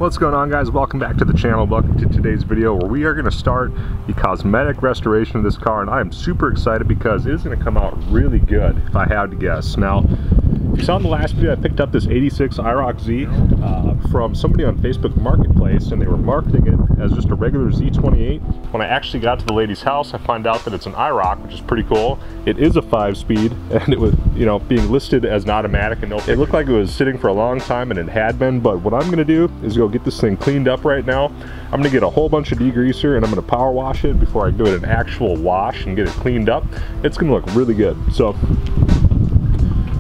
What's going on, guys? Welcome back to the channel. Welcome to today's video where we are going to start the cosmetic restoration of this car, and I am super excited because it is going to come out really good if I had to guess. Now, if you saw in the last video, I picked up this 86 IROC Z from somebody on Facebook Marketplace, and they were marketing it as just a regular Z28. When I actually got to the lady's house, I find out that it's an IROC, which is pretty cool. It is a 5-speed, and it was, being listed as an automatic, and it looked like it was sitting for a long time, and it had been. But what I'm going to do is go get this thing cleaned up right now. I'm going to get a whole bunch of degreaser, and I'm going to power wash it before I do it an actual wash and get it cleaned up. It's going to look really good. So,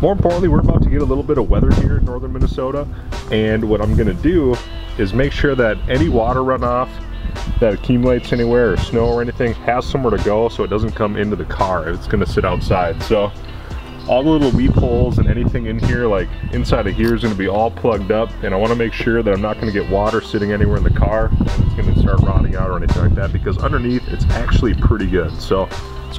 more importantly, we're about to get a little bit of weather here in northern Minnesota, and what I'm going to do is make sure that any water runoff that accumulates anywhere, or snow or anything, has somewhere to go so it doesn't come into the car if it's going to sit outside. So all the little weep holes and anything in here, like inside of here, is going to be all plugged up, and I want to make sure that I'm not going to get water sitting anywhere in the car and it's going to start rotting out or anything like that, because underneath it's actually pretty good. So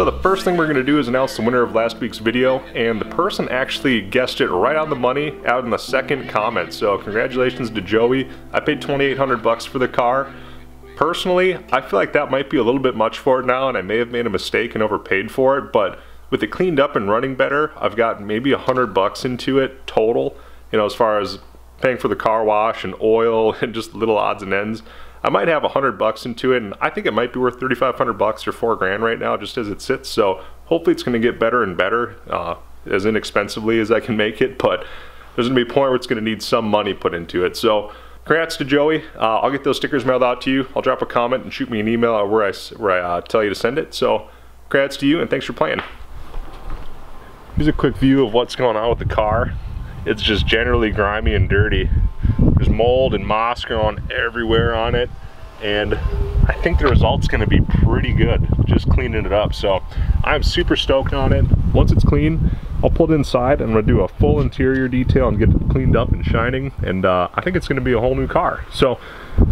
the first thing we're going to do is announce the winner of last week's video, and the person actually guessed it right on the money out in the second comment. So congratulations to Joey. I paid $2,800 for the car. Personally, I feel like that might be a little bit much for it now, and I may have made a mistake and overpaid for it, but with it cleaned up and running better, I've got maybe $100 into it total, as far as paying for the car wash and oil and just little odds and ends. I might have $100 into it, and I think it might be worth $3,500 or $4 grand right now just as it sits. So hopefully it's going to get better and better, as inexpensively as I can make it, but there's going to be a point where it's going to need some money put into it. So congrats to Joey. I'll get those stickers mailed out to you. I'll drop a comment and shoot me an email where I tell you to send it. So congrats to you, and thanks for playing. Here's a quick view of what's going on with the car. It's just generally grimy and dirty. There's mold and moss growing everywhere on it, and I think the result's going to be pretty good just cleaning it up. So I'm super stoked on it. Once it's clean, I'll pull it inside and I'm going to do a full interior detail and get it cleaned up and shining, and I think it's going to be a whole new car. So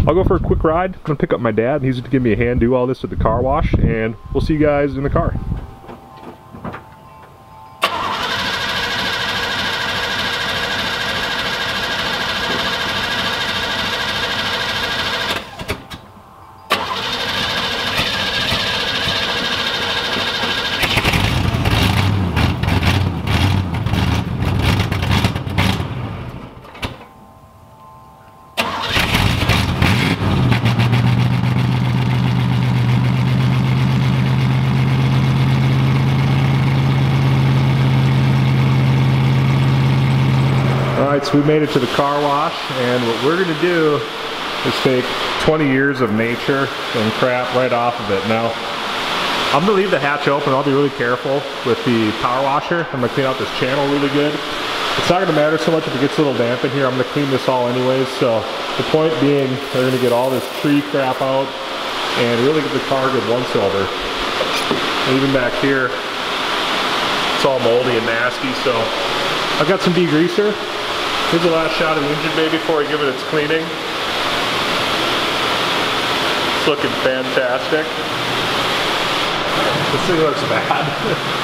I'll go for a quick ride. I'm going to pick up my dad. He's going to give me a hand do all this at the car wash, and we'll see you guys in the car. Alright, so we made it to the car wash, and what we're going to do is take 20 years of nature and crap right off of it. Now, I'm going to leave the hatch open. I'll be really careful with the power washer. I'm going to clean out this channel really good. It's not going to matter so much if it gets a little damp in here. I'm going to clean this all anyways. So the point being, we're going to get all this tree crap out and really get the car good once over. And even back here, it's all moldy and nasty. So I've got some degreaser. Here's the last shot of the engine bay before I give it its cleaning. It's looking fantastic. This thing looks bad.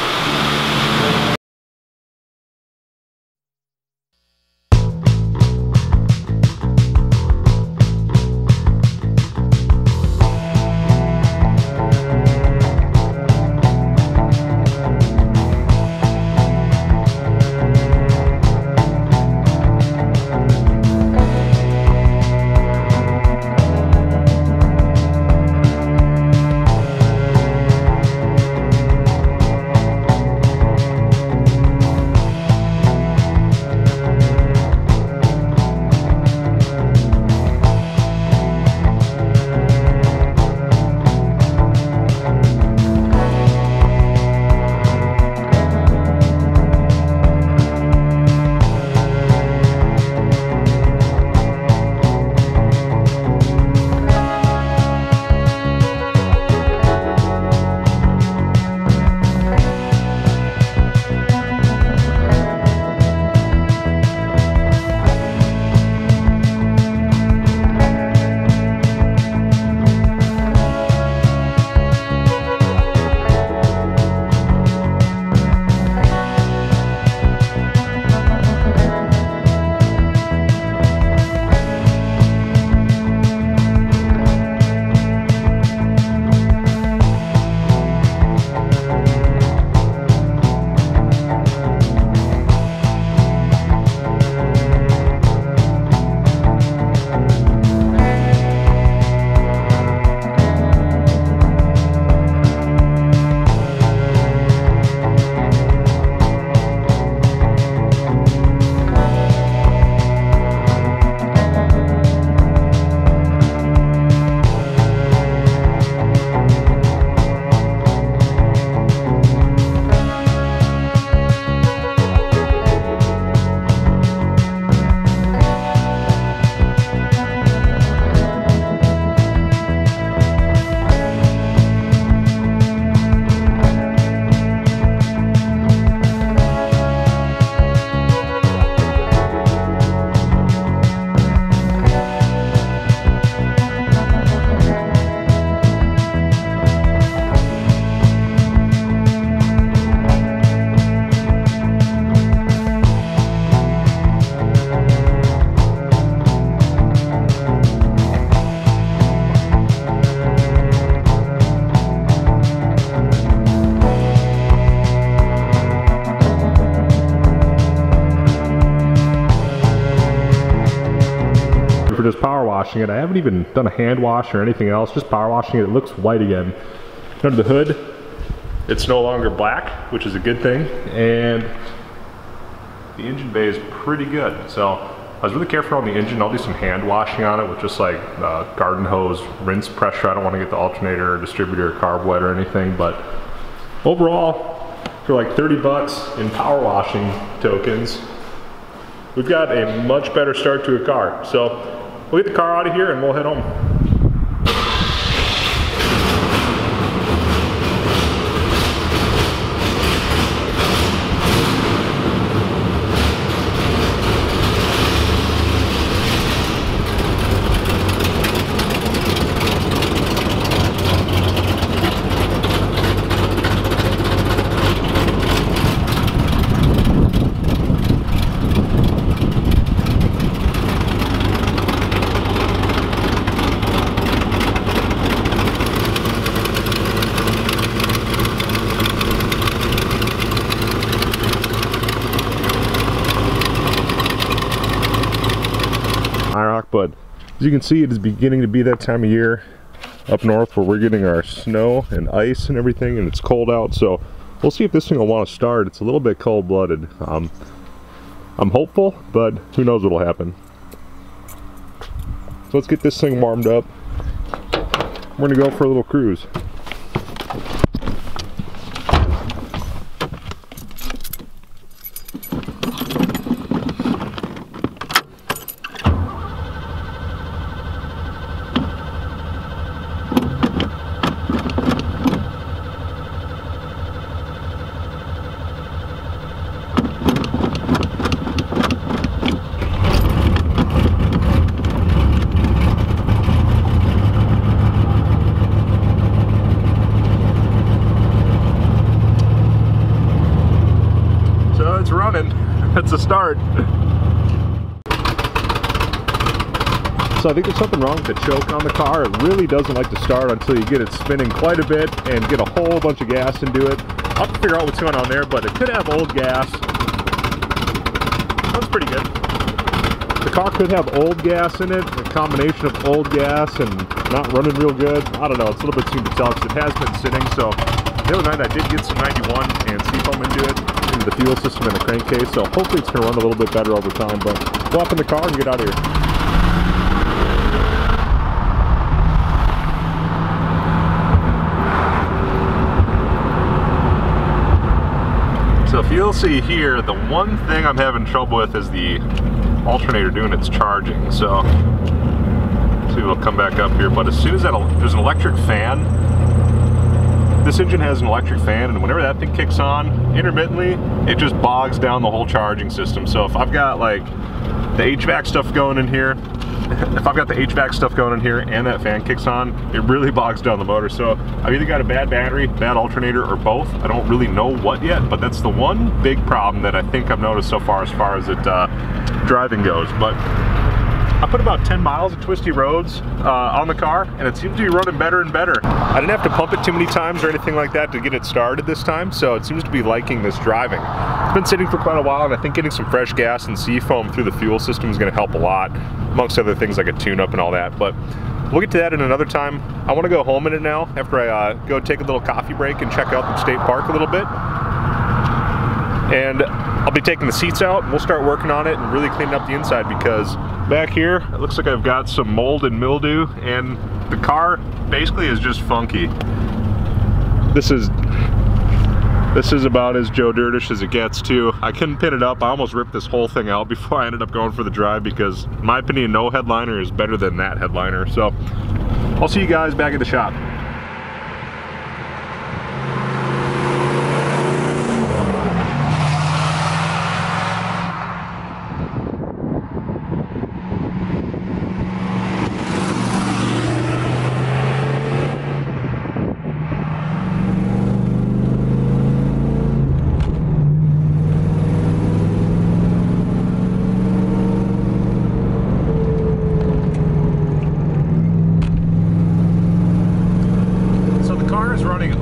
washing it. I haven't even done a hand wash or anything else, just power washing it. It looks white again. Under the hood, it's no longer black, which is a good thing, and the engine bay is pretty good. So I was really careful on the engine. I'll do some hand washing on it with just like garden hose rinse pressure. I don't want to get the alternator or distributor or carb wet or anything, but overall, for like 30 bucks in power washing tokens, we've got a much better start to a car. So we'll get the car out of here and we'll head home. But as you can see, it is beginning to be that time of year up north where we're getting our snow and ice and everything, and it's cold out. So we'll see if this thing will want to start. It's a little bit cold-blooded. I'm hopeful, but who knows what'll happen. So let's get this thing warmed up. We're gonna go for a little cruise. That's a start. So I think there's something wrong with the choke on the car. It really doesn't like to start until you get it spinning quite a bit and get a whole bunch of gas into it. I'll have to figure out what's going on there, but it could have old gas. That's pretty good. The car could have old gas in it, a combination of old gas and not running real good. I don't know, it's a little bit soon to tell because it has been sitting. So the other night I did get some 91 and seafoam into it, into the fuel system and the crankcase, so hopefully it's going to run a little bit better over time. But we'll hop in the car and get out of here. So if you'll see here, the one thing I'm having trouble with is the alternator doing its charging. So see, we'll come back up here, but as soon as there's an electric fan. This engine has an electric fan, and whenever that thing kicks on, intermittently, it just bogs down the whole charging system. So if I've got like the HVAC stuff going in here, and that fan kicks on, it really bogs down the motor. So I've either got a bad battery, bad alternator, or both. I don't really know what yet, but that's the one big problem that I think I've noticed so far as it driving goes. But I put about 10 miles of twisty roads on the car, and it seems to be running better and better. I didn't have to pump it too many times or anything like that to get it started this time, so it seems to be liking this driving. It's been sitting for quite a while, and I think getting some fresh gas and seafoam through the fuel system is going to help a lot, amongst other things like a tune-up and all that. But we'll get to that in another time. I want to go home in it now after I go take a little coffee break and check out the state park a little bit. And I'll be taking the seats out, and we'll start working on it and really cleaning up the inside, because back here it looks like I've got some mold and mildew, and the car basically is just funky. This is about as Joe Dirtish as it gets too. I couldn't pin it up. I almost ripped this whole thing out before I ended up going for the drive, because in my opinion, no headliner is better than that headliner. So I'll see you guys back at the shop.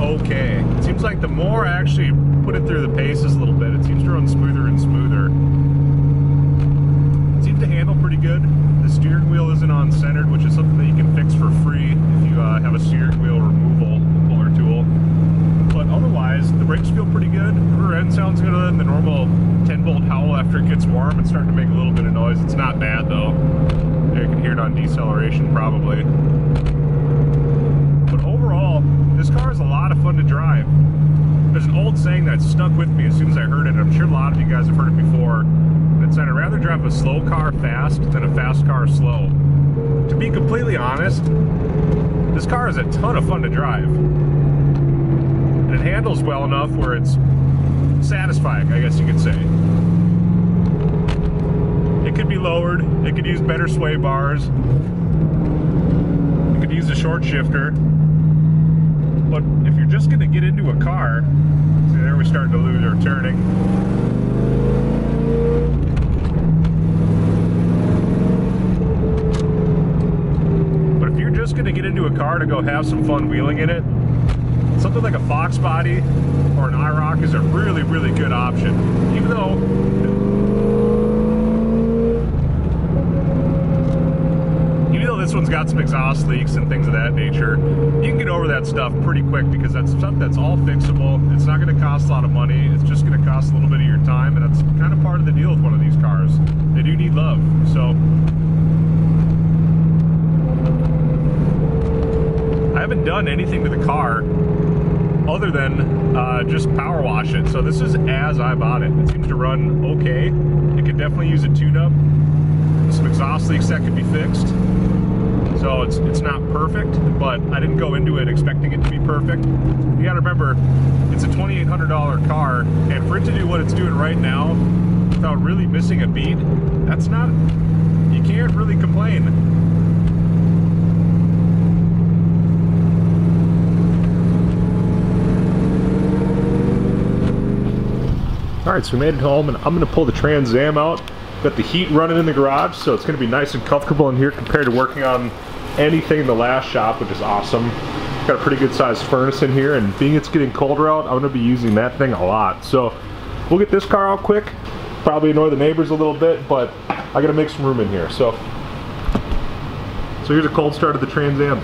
Okay. It seems like the more I actually put it through the paces a little bit, it seems to run smoother and smoother. It seems to handle pretty good. The steering wheel isn't on-centered, which is something that you can fix for free if you have a steering wheel removal puller tool. But otherwise, the brakes feel pretty good. The rear end sounds good other than the normal 10-volt howl after it gets warm. It's starting to make a little bit of noise. It's not bad though. You can hear it on deceleration probably. But overall, this car is a lot of fun to drive. There's an old saying that stuck with me as soon as I heard it. I'm sure a lot of you guys have heard it before. It's that I'd rather drive a slow car fast than a fast car slow. To be completely honest, this car is a ton of fun to drive. And it handles well enough where it's satisfying, I guess you could say. It could be lowered, it could use better sway bars, it could use a short shifter. But if you're just gonna get into a car, see there we're starting to lose our turning. But if you're just gonna get into a car to go have some fun wheeling in it, something like a Fox body or an IROC is a really, really good option. Even though this one's got some exhaust leaks and things of that nature, you can get over that stuff pretty quick because that's stuff that's all fixable. It's not going to cost a lot of money. It's just going to cost a little bit of your time, and that's kind of part of the deal with one of these cars. They do need love. So I haven't done anything to the car other than just power wash it. So this is as I bought it. It seems to run okay. It could definitely use a tune-up. Some exhaust leaks that could be fixed. So it's not perfect, but I didn't go into it expecting it to be perfect. You gotta remember, it's a $2,800 car, and for it to do what it's doing right now without really missing a beat, that's not, you can't really complain. Alright, so we made it home, and I'm gonna pull the Trans Am out. Got the heat running in the garage, so it's going to be nice and comfortable in here compared to working on anything in the last shop, which is awesome. Got a pretty good sized furnace in here, and being it's getting colder out, I'm going to be using that thing a lot. So we'll get this car out quick, probably annoy the neighbors a little bit, but I got to make some room in here. So here's a cold start of the Trans Am.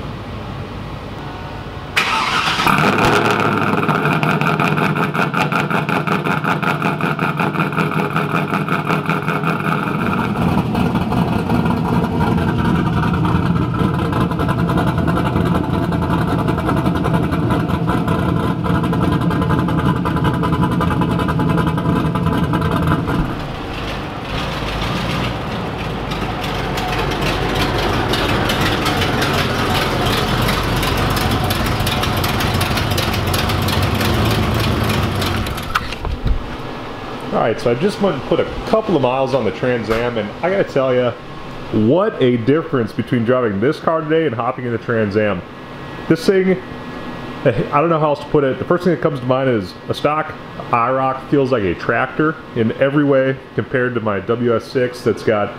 Alright, so I just went and put a couple of miles on the Trans Am, and I gotta tell you, what a difference between driving this car today and hopping in the Trans Am. This thing, I don't know how else to put it, the first thing that comes to mind is a stock IROC feels like a tractor in every way compared to my WS6 that's got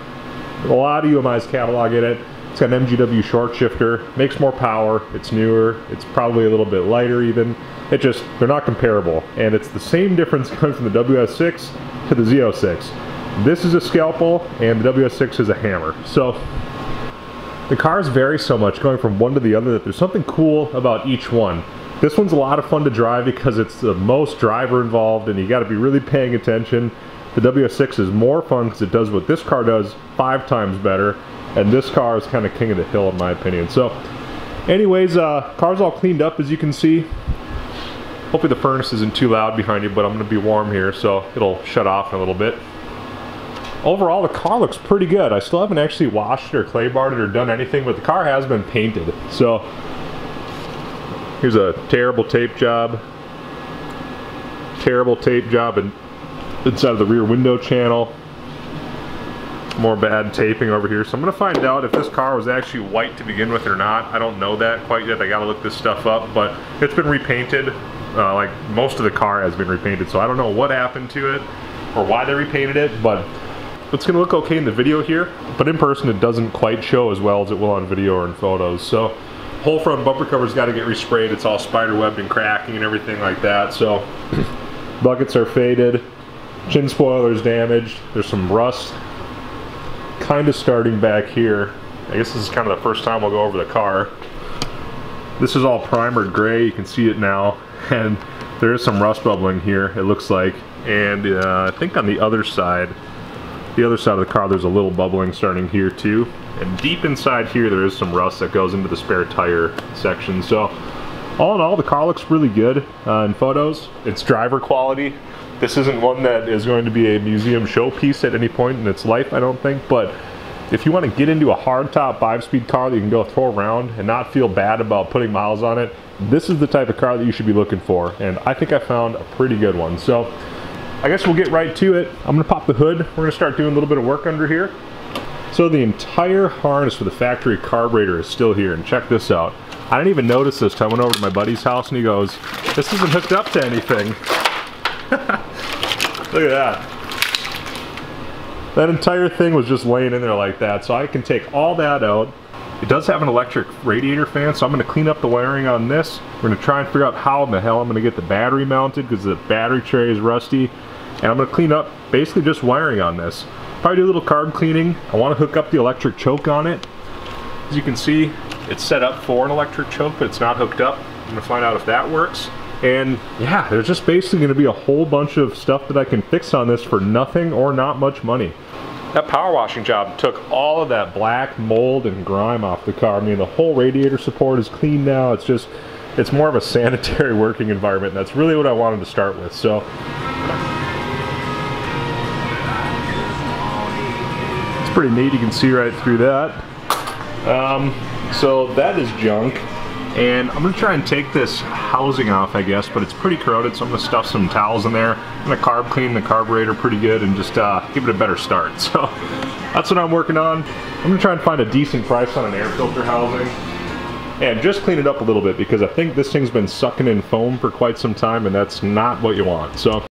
a lot of UMI's catalog in it. It's got an MGW short shifter, makes more power, it's newer, it's probably a little bit lighter even. It just, they're not comparable. And it's the same difference coming from the WS6 to the Z06. This is a scalpel and the WS6 is a hammer. So the cars vary so much going from one to the other that there's something cool about each one. This one's a lot of fun to drive because it's the most driver involved and you got to be really paying attention. The WS6 is more fun because it does what this car does 5 times better, and this car is kind of king of the hill in my opinion. So anyways, car's all cleaned up as you can see. Hopefully the furnace isn't too loud behind you, but I'm going to be warm here so it'll shut off in a little bit. Overall, the car looks pretty good. I still haven't actually washed it or clay barred it or done anything, but the car has been painted. So here's a terrible tape job. Terrible tape job inside of the rear window channel. More bad taping over here. So I'm going to find out if this car was actually white to begin with or not. I don't know that quite yet. I got to look this stuff up, but it's been repainted. Like most of the car has been repainted, so I don't know what happened to it or why they repainted it, but it's going to look okay in the video here, but in person it doesn't quite show as well as it will on video or in photos. So whole front bumper cover's got to get resprayed. It's all spider webbed and cracking and everything like that. So buckets are faded, chin spoiler's damaged, there's some rust kind of starting back here. I guess this is kind of the first time we'll go over the car. This is all primered gray, you can see it now, and there is some rust bubbling here, it looks like. And I think on the other side of the car, there's a little bubbling starting here too. And deep inside here, there is some rust that goes into the spare tire section. So all in all, the car looks really good in photos. It's driver quality. This isn't one that is going to be a museum showpiece at any point in its life, I don't think, but if you want to get into a hardtop 5-speed car that you can go throw around and not feel bad about putting miles on it, this is the type of car that you should be looking for, and I think I found a pretty good one. So I guess we'll get right to it. I'm going to pop the hood. We're going to start doing a little bit of work under here. So the entire harness for the factory carburetor is still here, and check this out. I didn't even notice this till I went over to my buddy's house and he goes, "This isn't hooked up to anything." Look at that. That entire thing was just laying in there like that, so I can take all that out. It does have an electric radiator fan, so I'm going to clean up the wiring on this. We're going to try and figure out how in the hell I'm going to get the battery mounted because the battery tray is rusty. And I'm going to clean up basically just wiring on this. Probably do a little carb cleaning. I want to hook up the electric choke on it. As you can see, it's set up for an electric choke, but it's not hooked up. I'm going to find out if that works. And yeah, there's just basically going to be a whole bunch of stuff that I can fix on this for nothing or not much money. That power washing job took all of that black mold and grime off the car. I mean, the whole radiator support is clean now. It's more of a sanitary working environment, and that's really what I wanted to start with. So it's pretty neat. You can see right through that. So that is junk. And I'm going to try and take this housing off, I guess, but it's pretty corroded, so I'm going to stuff some towels in there. I'm going to carb clean the carburetor pretty good and just give it a better start. So that's what I'm working on. I'm going to try and find a decent price on an air filter housing and just clean it up a little bit because I think this thing's been sucking in foam for quite some time, and that's not what you want. So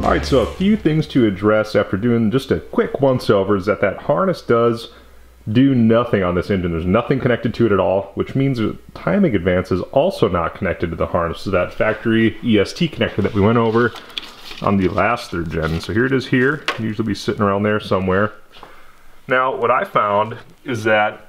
alright, so a few things to address after doing just a quick once-over is that harness does do nothing on this engine. There's nothing connected to it at all, which means the timing advance is also not connected to the harness. So that factory EST connector that we went over on the last 3rd gen. So here it is here. It'll usually be sitting around there somewhere. Now, what I found is that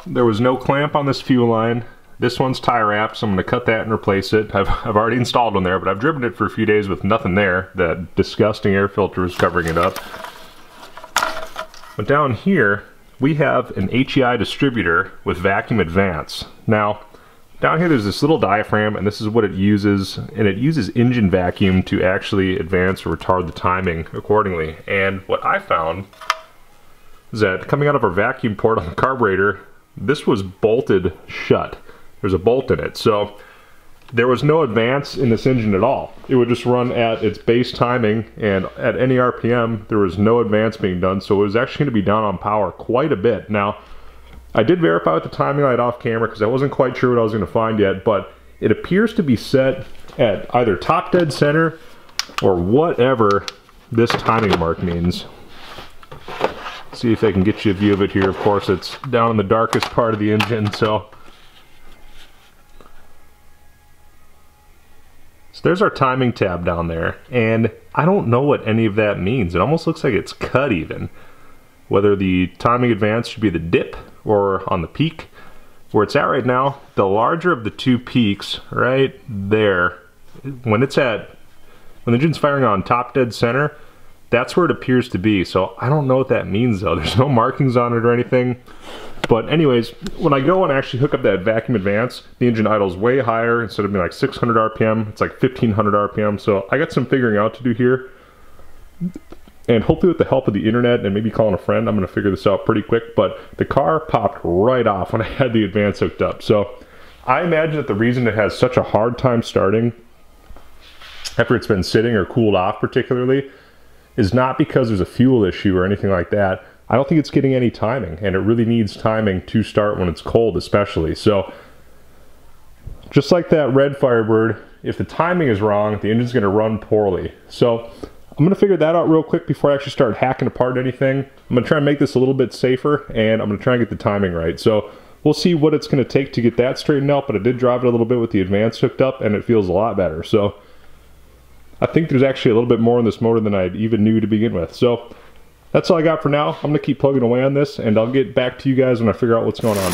there was no clamp on this fuel line. This one's tie wrapped, so I'm going to cut that and replace it. I've already installed one there, but I've driven it for a few days with nothing there. That disgusting air filter is covering it up. But down here, we have an HEI distributor with vacuum advance. Now, down here there's this little diaphragm, and this is what it uses, and it uses engine vacuum to actually advance or retard the timing accordingly. And what I found is that coming out of our vacuum port on the carburetor, this was bolted shut. There's a bolt in it, so there was no advance in this engine at all. It would just run at its base timing, and at any RPM there was no advance being done, so it was actually going to be down on power quite a bit. Now, I did verify with the timing light off camera because I wasn't quite sure what I was going to find yet, but it appears to be set at either top dead center or whatever this timing mark means. See if I can get you a view of it here. Of course, it's down in the darkest part of the engine, so there's our timing tab down there, and I don't know what any of that means. It almost looks like it's cut even. Whether the timing advance should be the dip or on the peak. Where it's at right now, the larger of the two peaks right there, when the engine's firing on top dead center, that's where it appears to be. So I don't know what that means though. There's no markings on it or anything. But anyways, when I go and actually hook up that vacuum advance, the engine idles way higher. Instead of being like 600 RPM, it's like 1500 RPM. So I got some figuring out to do here. And hopefully with the help of the internet and maybe calling a friend, I'm going to figure this out pretty quick. But the car popped right off when I had the advance hooked up. So I imagine that the reason it has such a hard time starting after it's been sitting or cooled off particularly is not because there's a fuel issue or anything like that. I don't think it's getting any timing, and it really needs timing to start when it's cold especially. So just like that red Firebird, if the timing is wrong, the engine's gonna run poorly. So I'm gonna figure that out real quick before I actually start hacking apart anything. I'm gonna try and make this a little bit safer, and I'm gonna try and get the timing right. So we'll see what it's gonna take to get that straightened out, but I did drive it a little bit with the advanced hooked up, and it feels a lot better. So I think there's actually a little bit more in this motor than I even knew to begin with. So that's all I got for now. I'm gonna keep plugging away on this, and I'll get back to you guys when I figure out what's going on.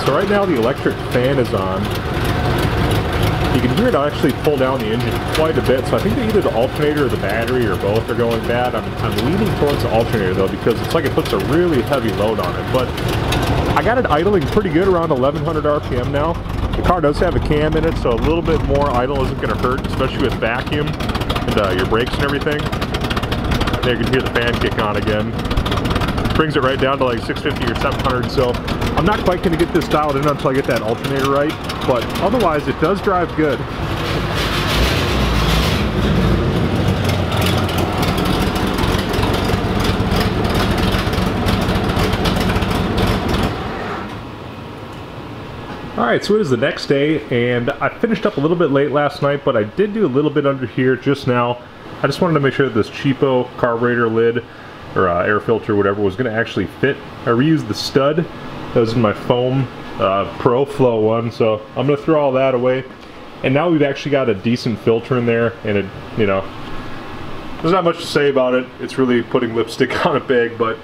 So right now the electric fan is on. You can hear it actually pull down the engine quite a bit, so I think that either the alternator or the battery or both are going bad. I'm leaning towards the alternator though, because it's like it puts a really heavy load on it. But I got it idling pretty good around 1100 RPM now. The car does have a cam in it, so a little bit more idle isn't going to hurt, especially with vacuum and your brakes and everything. There you can hear the fan kick on again. Brings it right down to like 650 or 700, so I'm not quite going to get this dialed in until I get that alternator right, but otherwise it does drive good. Alright, so it is the next day, and I finished up a little bit late last night, but I did do a little bit under here just now. I just wanted to make sure that this cheapo carburetor lid or air filter, whatever, was going to actually fit. I reused the stud that was in my foam Pro Flow one, so I'm going to throw all that away. And now we've actually got a decent filter in there, and it, you know, there's not much to say about it. It's really putting lipstick on a pig. But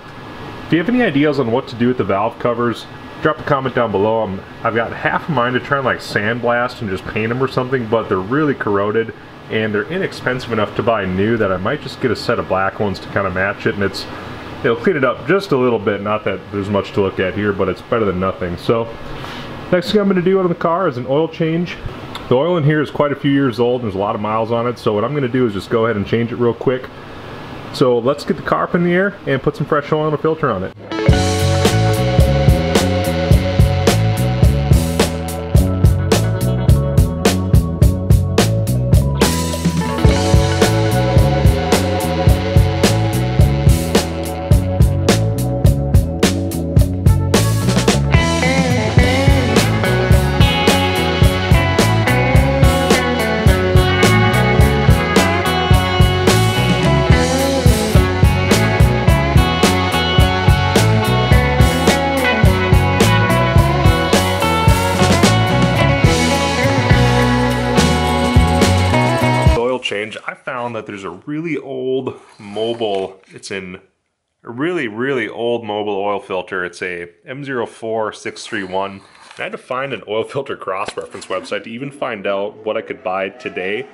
if you have any ideas on what to do with the valve covers, drop a comment down below. I've got half of mine to try and like sandblast and just paint them or something, but they're really corroded. And they're inexpensive enough to buy new that I might just get a set of black ones to kind of match it, and it'll clean it up just a little bit. Not that there's much to look at here, but it's better than nothing. So next thing I'm going to do on the car is an oil change. The oil in here is quite a few years old and there's a lot of miles on it, so what I'm going to do is just go ahead and change it real quick. So let's get the car up in the air and put some fresh oil and a filter on it. Change, I found that there's a really old Mobil, it's in a really old Mobil oil filter. It's a M04631, and I had to find an oil filter cross-reference website to even find out what I could buy today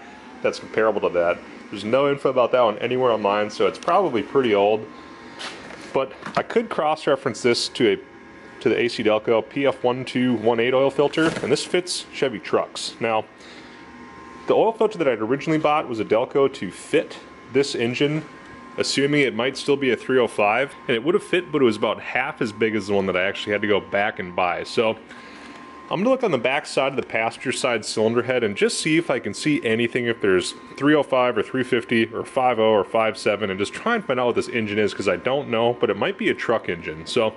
that's comparable to that. There's no info about that one anywhere online, so it's probably pretty old, but I could cross-reference this to the AC Delco PF1218 oil filter, and this fits Chevy trucks. Now, the oil filter that I'd originally bought was a Delco to fit this engine, assuming it might still be a 305, and it would have fit, but it was about half as big as the one that I actually had to go back and buy. So I'm gonna look on the back side of the passenger side cylinder head and just see if I can see anything, if there's 305 or 350 or 50 or 57, and just try and find out what this engine is, because I don't know, but it might be a truck engine. So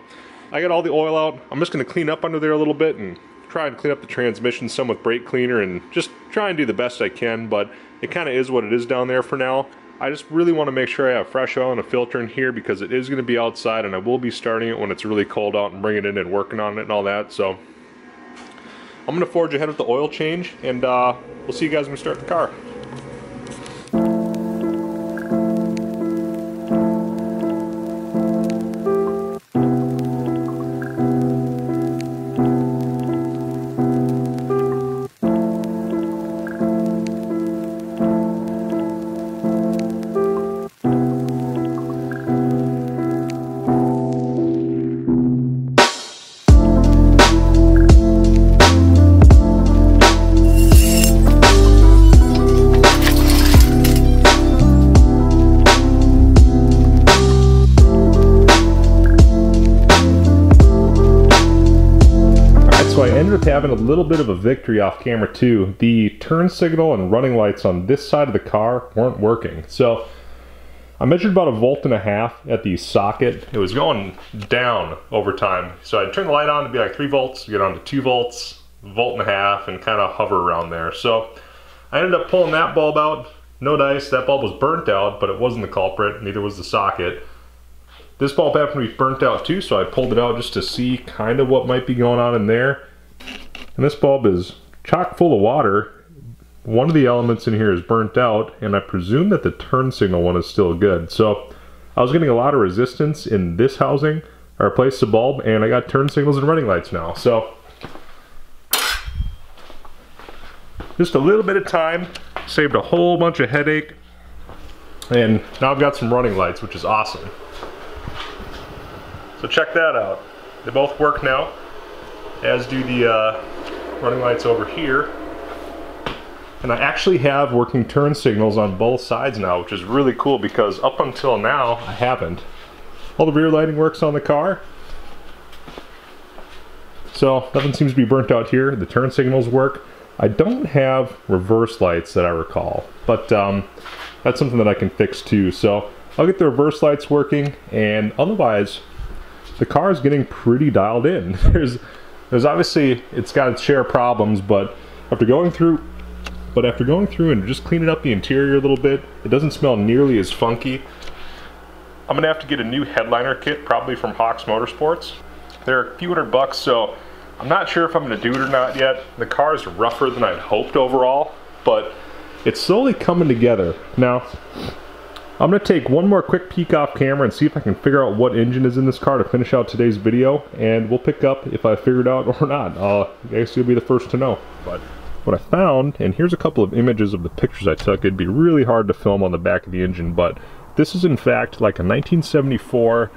I got all the oil out. I'm just gonna clean up under there a little bit and try and clean up the transmission some with brake cleaner and just try and do the best I can, but it kind of is what it is down there for now. I just really want to make sure I have fresh oil and a filter in here, because it is going to be outside and I will be starting it when it's really cold out and bringing it in and working on it and all that. So I'm going to forge ahead with the oil change, and we'll see you guys when we start the car. ended up having a little bit of a victory off camera too. The turn signal and running lights on this side of the car weren't working. So I measured about 1.5 volts at the socket. It was going down over time. So I'd turn the light on to be like 3 volts, get on to 2 volts, 1.5 volts, and kind of hover around there. So I ended up pulling that bulb out. No dice, that bulb was burnt out, but it wasn't the culprit, neither was the socket. This bulb happened to be burnt out too, so I pulled it out just to see kind of what might be going on in there. And this bulb is chock full of water. One of the elements in here is burnt out, and I presume that the turn signal one is still good. So I was getting a lot of resistance in this housing. I replaced the bulb, and I got turn signals and running lights now. So just a little bit of time, saved a whole bunch of headache, and now I've got some running lights, which is awesome. So check that out. They both work now, as do the running lights over here. And I actually have working turn signals on both sides now, which is really cool because up until now, I haven't. All the rear lighting works on the car. So nothing seems to be burnt out here. The turn signals work. I don't have reverse lights that I recall, but that's something that I can fix too. So I'll get the reverse lights working, and otherwise, the car is getting pretty dialed in. There's obviously, it's got its share of problems, but after going through and just cleaning up the interior a little bit, it doesn't smell nearly as funky. I'm gonna have to get a new headliner kit, probably from Hawks Motorsports. They're a few $100, so I'm not sure if I'm gonna do it or not yet. The car is rougher than I'd hoped overall, but it's slowly coming together. Now, I'm gonna take one more quick peek off camera and see if I can figure out what engine is in this car to finish out today's video, and we'll pick up if I figure it out or not. I guess you'll be the first to know. But what I found, and here's a couple of images of the pictures I took. It'd be really hard to film on the back of the engine, but this is in fact like a 1974,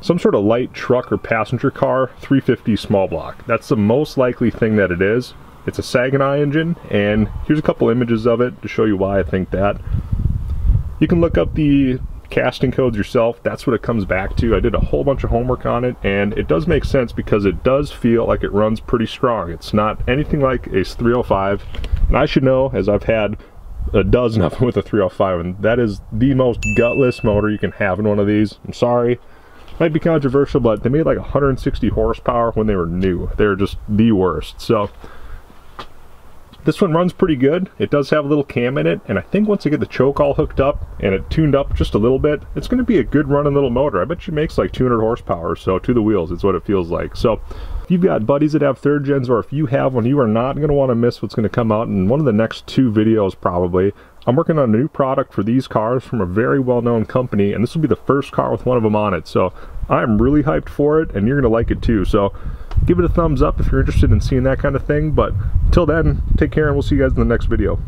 some sort of light truck or passenger car, 350 small block. That's the most likely thing that it is. It's a Saginaw engine, and here's a couple images of it to show you why I think that. You can look up the casting codes yourself. That's what it comes back to. I did a whole bunch of homework on it, and it does make sense because it does feel like it runs pretty strong. It's not anything like a 305, and I should know, as I've had a dozen of them with a 305, and that is the most gutless motor you can have in one of these. I'm sorry, might be controversial, but they made like 160 horsepower when they were new. They're just the worst. So this one runs pretty good. It does have a little cam in it, and I think once I get the choke all hooked up and it tuned up just a little bit, it's going to be a good running little motor. I bet she makes like 200 horsepower or so to the wheels. It's what it feels like. So if you've got buddies that have third gens, or if you have one, you are not going to want to miss what's going to come out in one of the next 2 videos probably. I'm working on a new product for these cars from a very well-known company, and this will be the first car with one of them on it. So I'm really hyped for it, and you're going to like it too. So give it a thumbs up if you're interested in seeing that kind of thing. But until then, take care, and we'll see you guys in the next video.